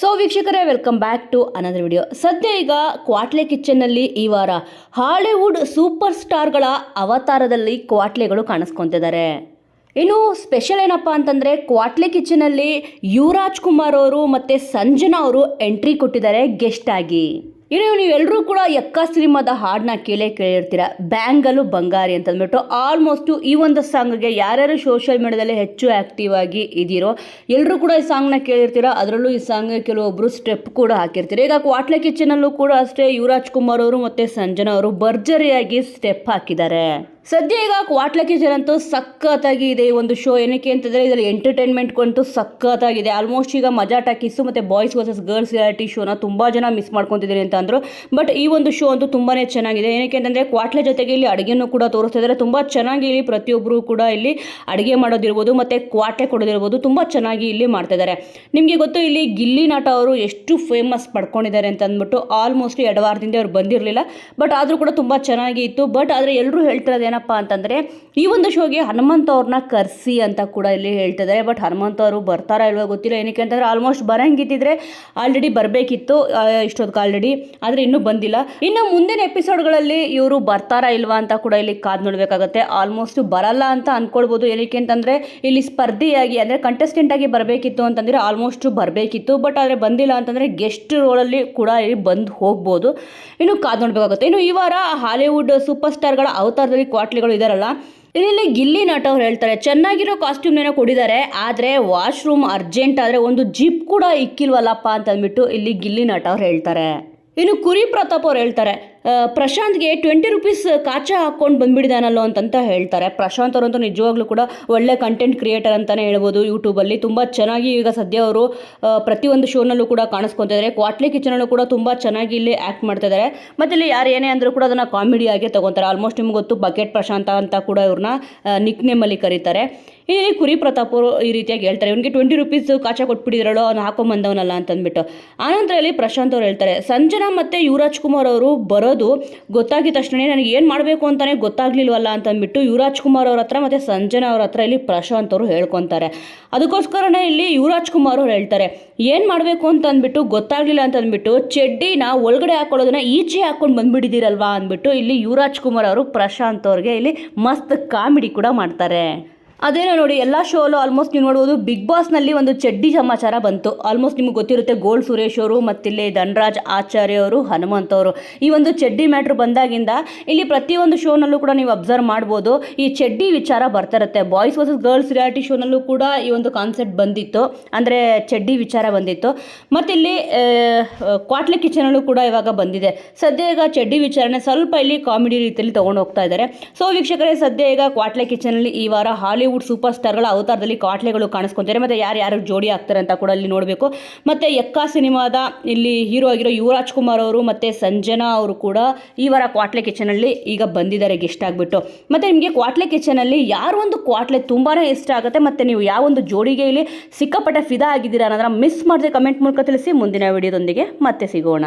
So ವೀಕ್ಷಕರೇ, welcome back to another video. ಸದ್ಯ ಈಗ ಕ್ವಾಟ್ಲೆ ಕಿಚನ್ನಲ್ಲಿ ಈ ವಾರ ಹಾಲಿವುಡ್ ಸೂಪರ್ ಸ್ಟಾರ್ಗಳ ಅವತಾರದಲ್ಲಿ ಕ್ವಾಟ್ಲೆಗಳು ಕಾಣಿಸ್ಕೊತಿದ್ದಾರೆ. ಇನ್ನು ಸ್ಪೆಷಲ್ ಏನಪ್ಪ ಅಂತಂದರೆ, ಕ್ವಾಟ್ಲೆ ಕಿಚನಲ್ಲಿ ಯುವರಾಜ್ ಕುಮಾರ್ ಅವರು ಮತ್ತು ಸಂಜನಾ ಅವರು ಎಂಟ್ರಿ ಕೊಟ್ಟಿದ್ದಾರೆ ಗೆಸ್ಟ್ ಆಗಿ. ಇನ್ನು ನೀವೆಲ್ಲರೂ ಕೂಡ ಯಕ್ಕ ಸಿನಿಮಾದ ಹಾಡನ್ನ ಕೇಳಿರ್ತೀರ, ಬ್ಯಾಂಗಲು ಬಂಗಾರಿ ಅಂತ ಅಂದ್ಬಿಟ್ಟು. ಆಲ್ಮೋಸ್ಟು ಈ ಒಂದು ಸಾಂಗ್ಗೆ ಯಾರ್ಯಾರು ಸೋಷಿಯಲ್ ಮೀಡಿಯಾದಲ್ಲಿ ಹೆಚ್ಚು ಆ್ಯಕ್ಟಿವ್ ಆಗಿ ಇದ್ದೀರೋ ಎಲ್ಲರೂ ಕೂಡ ಈ ಸಾಂಗ್ನ ಕೇಳಿರ್ತೀರ. ಅದರಲ್ಲೂ ಈ ಸಾಂಗ್ಗೆ ಕೆಲವೊಬ್ಬರು ಸ್ಟೆಪ್ ಕೂಡ ಹಾಕಿರ್ತೀರ. ಈಗ ಕ್ವಾಟ್ಲೆ ಕಿಚನಲ್ಲೂ ಕೂಡ ಅಷ್ಟೇ ಯುವರಾಜ್ ಕುಮಾರ್ ಅವರು ಮತ್ತು ಸಂಜನಾ ಅವರು ಭರ್ಜರಿಯಾಗಿ ಸ್ಟೆಪ್ ಹಾಕಿದ್ದಾರೆ. ಸದ್ಯ ಈಗ ಕ್ವಾಟ್ಲೆ ಕಿಚನ್ ಅಂತೂ ಸಖತ್ತಾಗಿ ಇದೆ ಈ ಒಂದು ಶೋ. ಏನಕ್ಕೆ ಅಂತಂದರೆ ಇದರಲ್ಲಿ ಎಂಟರ್ಟೈನ್ಮೆಂಟ್ ಅಂತೂ ಸಖತ್ತಾಗಿದೆ. ಆಲ್ಮೋಸ್ಟ್ ಈಗ ಮಜಾ ಟಾಕೀಸು ಮತ್ತು ಬಾಯ್ಸ್ ವರ್ಸಸ್ ಗರ್ಲ್ಸ್ ರಿಯಾಲಿಟಿ ಶೋನ ತುಂಬ ಜನ ಮಿಸ್ ಮಾಡ್ಕೊತಿದ್ದೀರಿ ಅಂತ ಅಂದರು. ಬಟ್ ಈ ಒಂದು ಶೋ ಅಂತೂ ತುಂಬಾ ಚೆನ್ನಾಗಿದೆ. ಏನಕ್ಕೆ ಅಂತಂದರೆ ಕ್ವಾಟ್ಲೆ ಜೊತೆಗೆ ಇಲ್ಲಿ ಅಡುಗೆನೂ ಕೂಡ ತೋರಿಸ್ತಾ ಇದ್ದಾರೆ. ತುಂಬ ಚೆನ್ನಾಗಿ ಇಲ್ಲಿ ಪ್ರತಿಯೊಬ್ಬರು ಕೂಡ ಇಲ್ಲಿ ಅಡುಗೆ ಮಾಡೋದಿರ್ಬೋದು ಮತ್ತು ಕ್ವಾಟ್ಲೆ ಕೊಡೋದಿರ್ಬೋದು ತುಂಬ ಚೆನ್ನಾಗಿ ಇಲ್ಲಿ ಮಾಡ್ತಾ ಇದ್ದಾರೆ. ನಿಮಗೆ ಗೊತ್ತು, ಇಲ್ಲಿ ಗಿಲ್ಲಿ ನಟ ಅವರು ಎಷ್ಟು ಫೇಮಸ್ ಪಡ್ಕೊಂಡಿದ್ದಾರೆ ಅಂತ ಅಂದ್ಬಿಟ್ಟು. ಆಲ್ಮೋಸ್ಟ್ 2 ವಾರದಿಂದ ಅವ್ರು ಬಂದಿರಲಿಲ್ಲ, ಬಟ್ ಆದರೂ ಕೂಡ ತುಂಬ ಚೆನ್ನಾಗಿ ಇತ್ತು. ಬಟ್ ಆದರೆ ಎಲ್ಲರೂ ಹೇಳ್ತಿರೋದು ಏನಪ್ಪ ಅಂತಂದರೆ, ಈ ಒಂದು ಶೋಗೆ ಹನುಮಂತ್ ಅವ್ರನ್ನ ಕರೆಸಿ ಅಂತ ಕೂಡ ಇಲ್ಲಿ ಹೇಳ್ತಿದ್ದಾರೆ. ಬಟ್ ಹನುಮಂತ್ ಅವರು ಬರ್ತಾರಾ ಇಲ್ವೋ ಗೊತ್ತಿಲ್ಲ. ಏನಕ್ಕೆ ಅಂತಂದರೆ ಆಲ್ಮೋಸ್ಟ್ ಬರಂಗಿದ್ದಿದ್ರೆ ಆಲ್ರೆಡಿ ಬರಬೇಕಿತ್ತು ಇಷ್ಟೊತ್ತಿಗೆ ಆಲ್ರೆಡಿ, ಆದರೆ ಇನ್ನೂ ಬಂದಿಲ್ಲ. ಇನ್ನು ಮುಂದಿನ ಎಪಿಸೋಡ್ಗಳಲ್ಲಿ ಇವರು ಬರ್ತಾರಾ ಇಲ್ವಾ ಅಂತ ಕೂಡ ಇಲ್ಲಿ ಕಾದು ನೋಡಬೇಕಾಗುತ್ತೆ. ಆಲ್ಮೋಸ್ಟ್ ಬರಲ್ಲ ಅಂತ ಅಂದ್ಕೊಳ್ಬೋದು. ಏನಕ್ಕೆ ಅಂತಂದರೆ ಇಲ್ಲಿ ಸ್ಪರ್ಧಿಯಾಗಿ ಅಂದರೆ ಕಂಟೆಸ್ಟೆಂಟ್ ಆಗಿ ಬರಬೇಕಿತ್ತು ಅಂತಂದರೆ ಆಲ್ಮೋಸ್ಟ್ ಬರಬೇಕಿತ್ತು. ಬಟ್ ಆದರೆ ಬಂದಿಲ್ಲ ಅಂತಂದರೆ ಗೆಸ್ಟ್ ರೋಲಲ್ಲಿ ಕೂಡ ಇಲ್ಲಿ ಬಂದು ಹೋಗ್ಬೋದು. ಇನ್ನು ಕಾದು ನೋಡಬೇಕಾಗುತ್ತೆ. ಇನ್ನು ಈ ವಾರ ಹಾಲಿವುಡ್ ಸೂಪರ್ ಸ್ಟಾರ್ಗಳ ಅವತಾರದಲ್ಲಿ ಕ್ವಾಟ್ಲೆಗಳು ಇದಾರಲ್ಲ, ಇಲ್ಲಿ ಗಿಲ್ಲಿ ನಟ ಅವ್ರು ಹೇಳ್ತಾರೆ ಚೆನ್ನಾಗಿರೋ ಕಾಸ್ಟ್ಯೂಮ್ನೇನೋ ಕೊಡಿದ್ದಾರೆ, ಆದರೆ ವಾಶ್ರೂಮ್ ಅರ್ಜೆಂಟ್ ಆದರೆ ಒಂದು ಜಿಪ್ ಕೂಡ ಇಕ್ಕಿಲ್ವಲ್ಲಪ್ಪ ಅಂತ ಅಂದ್ಬಿಟ್ಟು ಇಲ್ಲಿ ಗಿಲ್ಲಿ ನಟ ಅವ್ರು ಹೇಳ್ತಾರೆ. ಇನ್ನು ಕುರಿ ಪ್ರತಾಪ್ ಅವ್ರು ಹೇಳ್ತಾರೆ ಪ್ರಶಾಂತ್ಗೆ 20 ರೂಪೀಸ್ ಕಾಚ ಹಾಕ್ಕೊಂಡು ಬಂದುಬಿಡಿದಾನಲ್ಲೋ ಅಂತ ಹೇಳ್ತಾರೆ. ಪ್ರಶಾಂತ್ ಅವರಂತೂ ನಿಜವಾಗ್ಲೂ ಕೂಡ ಒಳ್ಳೆ ಕಂಟೆಂಟ್ ಕ್ರಿಯೇಟರ್ ಅಂತಲೇ ಹೇಳ್ಬೋದು. ಯೂಟ್ಯೂಬಲ್ಲಿ ತುಂಬ ಚೆನ್ನಾಗಿ ಈಗ ಸದ್ಯ ಅವರು ಪ್ರತಿಯೊಂದು ಶೋನಲ್ಲೂ ಕೂಡ ಕಾಣಿಸ್ಕೊತಿದ್ದಾರೆ. ಕ್ವಾಟ್ಲೆ ಕಿಚನಲ್ಲೂ ಕೂಡ ತುಂಬ ಚೆನ್ನಾಗಿ ಇಲ್ಲಿ ಆ್ಯಕ್ಟ್ ಮಾಡ್ತಿದ್ದಾರೆ. ಮತ್ತು ಇಲ್ಲಿ ಯಾರು ಏನೇ ಅಂದರೂ ಕೂಡ ಅದನ್ನು ಕಾಮಿಡಿಯಾಗಿ ತೊಗೊತಾರೆ. ಆಲ್ಮೋಸ್ಟ್ ನಿಮ್ಗೆ ಗೊತ್ತು, ಬಕೆಟ್ ಪ್ರಶಾಂತ ಅಂತ ಕೂಡ ಇವ್ರನ್ನ ನಿಕ್ ನೇಮಲ್ಲಿ ಕರೀತಾರೆ. ಇಲ್ಲಿ ಕುರಿ ಪ್ರತಾಪ್ ಅವರು ಈ ರೀತಿಯಾಗಿ ಹೇಳ್ತಾರೆ, ಇವನಿಗೆ 20 ರೂಪೀಸ್ ಕಾಚ ಕೊಟ್ಬಿಟ್ಟಿದ್ರಲ್ಲೋ, ಅವ್ನು ಹಾಕೊಂಬಂದವನಲ್ಲ ಅಂತಂದ್ಬಿಟ್ಟು. ಆನಂತರ ಇಲ್ಲಿ ಪ್ರಶಾಂತ್ ಅವ್ರು ಹೇಳ್ತಾರೆ ಸಂಜನಾ ಮತ್ತು ಯುವರಾಜ್ ಕುಮಾರ್ ಅವರು ಬರೋದು ಗೊತ್ತಾಗಿದ ತಕ್ಷಣ ನನಗೆ ಏನು ಮಾಡಬೇಕು ಅಂತಲೇ ಗೊತ್ತಾಗ್ಲಿಲ್ವಲ್ಲ ಅಂತಂದ್ಬಿಟ್ಟು ಯುವರಾಜ್ ಕುಮಾರ್ ಅವ್ರ ಹತ್ರ ಮತ್ತು ಸಂಜನಾ ಅವ್ರ ಹತ್ರ ಇಲ್ಲಿ ಪ್ರಶಾಂತ್ ಅವರು ಹೇಳ್ಕೊತಾರೆ. ಅದಕ್ಕೋಸ್ಕರನೇ ಇಲ್ಲಿ ಯುವರಾಜ್ ಕುಮಾರ್ ಅವ್ರು ಹೇಳ್ತಾರೆ ಏನು ಮಾಡಬೇಕು ಅಂತ ಅಂದ್ಬಿಟ್ಟು ಗೊತ್ತಾಗ್ಲಿಲ್ಲ ಅಂತಂದ್ಬಿಟ್ಟು ಚಡ್ಡಿನ ಒಳಗಡೆ ಹಾಕೊಳ್ಳೋದನ್ನ ಈಚೆ ಹಾಕ್ಕೊಂಡು ಬಂದ್ಬಿಟ್ಟಿದ್ದೀರಲ್ವಾ ಅಂದ್ಬಿಟ್ಟು ಇಲ್ಲಿ ಯುವರಾಜ್ ಕುಮಾರ್ ಅವರು ಪ್ರಶಾಂತ್ ಅವ್ರಿಗೆ ಇಲ್ಲಿ ಮಸ್ತ್ ಕಾಮಿಡಿ ಕೂಡ ಮಾಡ್ತಾರೆ. ಅದೇನೋ ನೋಡಿ, ಎಲ್ಲ ಶೋಲು ಆಲ್ಮೋಸ್ಟ್ ನೀವು ನೋಡ್ಬೋದು. ಬಿಗ್ ಬಾಸ್ನಲ್ಲಿ ಒಂದು ಚಡ್ಡಿ ಸಮಾಚಾರ ಬಂತು. ಆಲ್ಮೋಸ್ಟ್ ನಿಮ್ಗೆ ಗೊತ್ತಿರುತ್ತೆ, ಗೋಲ್ಡ್ ಸುರೇಶ್ ಅವರು ಮತ್ತಿಲ್ಲಿ ಧನರಾಜ್ ಆಚಾರ್ಯ ಅವರು, ಹನುಮಂತ್ ಅವರು, ಈ ಒಂದು ಚಡ್ಡಿ ಮ್ಯಾಟ್ರ್ ಬಂದಾಗಿಂದ ಇಲ್ಲಿ ಪ್ರತಿಯೊಂದು ಶೋನಲ್ಲೂ ಕೂಡ ನೀವು ಅಬ್ಸರ್ವ್ ಮಾಡ್ಬೋದು, ಈ ಚಡ್ಡಿ ವಿಚಾರ ಬರ್ತಾ ಇರುತ್ತೆ. ಬಾಯ್ಸ್ ವರ್ಸಸ್ ಗರ್ಲ್ಸ್ ರಿಯಾಲಿಟಿ ಶೋನಲ್ಲೂ ಕೂಡ ಈ ಒಂದು ಕಾನ್ಸೆಪ್ಟ್ ಬಂದಿತ್ತು, ಅಂದರೆ ಚಡ್ಡಿ ವಿಚಾರ ಬಂದಿತ್ತು. ಮತ್ತಿಲ್ಲಿ ಕ್ವಾಟ್ಲೆ ಕಿಚನಲ್ಲೂ ಕೂಡ ಇವಾಗ ಬಂದಿದೆ. ಸದ್ಯ ಈಗ ಚಡ್ಡಿ ವಿಚಾರನೆ ಸ್ವಲ್ಪ ಇಲ್ಲಿ ಕಾಮಿಡಿ ರೀತಿಯಲ್ಲಿ ತೊಗೊಂಡು ಹೋಗ್ತಾ ಇದ್ದಾರೆ. ಸೊ ವೀಕ್ಷಕರೇ, ಸದ್ಯ ಈಗ ಕ್ವಾಟ್ಲೆ ಕಿಚನಲ್ಲಿ ಈ ವಾರ ಹಾಲಿವುಡ್ ಸೂಪರ್ ಸ್ಟಾರ್ಗಳ ಅವತಾರದಲ್ಲಿ ಕ್ವಾಟ್ಲೆಗಳು ಕಾಣಿಸ್ಕೊಂತಾರೆ. ಮತ್ತು ಯಾರು ಜೋಡಿ ಆಗ್ತಾರೆ ಅಂತ ಕೂಡ ಇಲ್ಲಿ ನೋಡಬೇಕು. ಮತ್ತು ಯಕ್ಕ ಸಿನಿಮಾದ ಇಲ್ಲಿ ಹೀರೋ ಆಗಿರೋ ಯುವರಾಜ್ ಕುಮಾರ್ ಅವರು ಮತ್ತು ಸಂಜನಾ ಅವರು ಕೂಡ ಈ ವಾರ ಕ್ವಾಟ್ಲೆ ಕಿಚನಲ್ಲಿ ಈಗ ಬಂದಿದ್ದಾರೆ ಗೆಸ್ಟ್ ಆಗಿಬಿಟ್ಟು. ಮತ್ತು ನಿಮಗೆ ಕ್ವಾಟ್ಲೆ ಕಿಚನಲ್ಲಿ ಯಾರು ಒಂದು ಕ್ವಾಟ್ಲೆ ತುಂಬಾ ಇಷ್ಟ ಆಗುತ್ತೆ ಮತ್ತು ನೀವು ಯಾವ ಒಂದು ಜೋಡಿಗೆ ಇಲ್ಲಿ ಸಿಕ್ಕಾಪಟ್ಟೆ ಫಿದಾ ಆಗಿದ್ದೀರಾ ಅನ್ನೋದನ್ನ ಮಿಸ್ ಮಾಡದೆ ಕಮೆಂಟ್ ಮೂಲಕ ತಿಳಿಸಿ. ಮುಂದಿನ ವಿಡಿಯೋದೊಂದಿಗೆ ಮತ್ತೆ ಸಿಗೋಣ.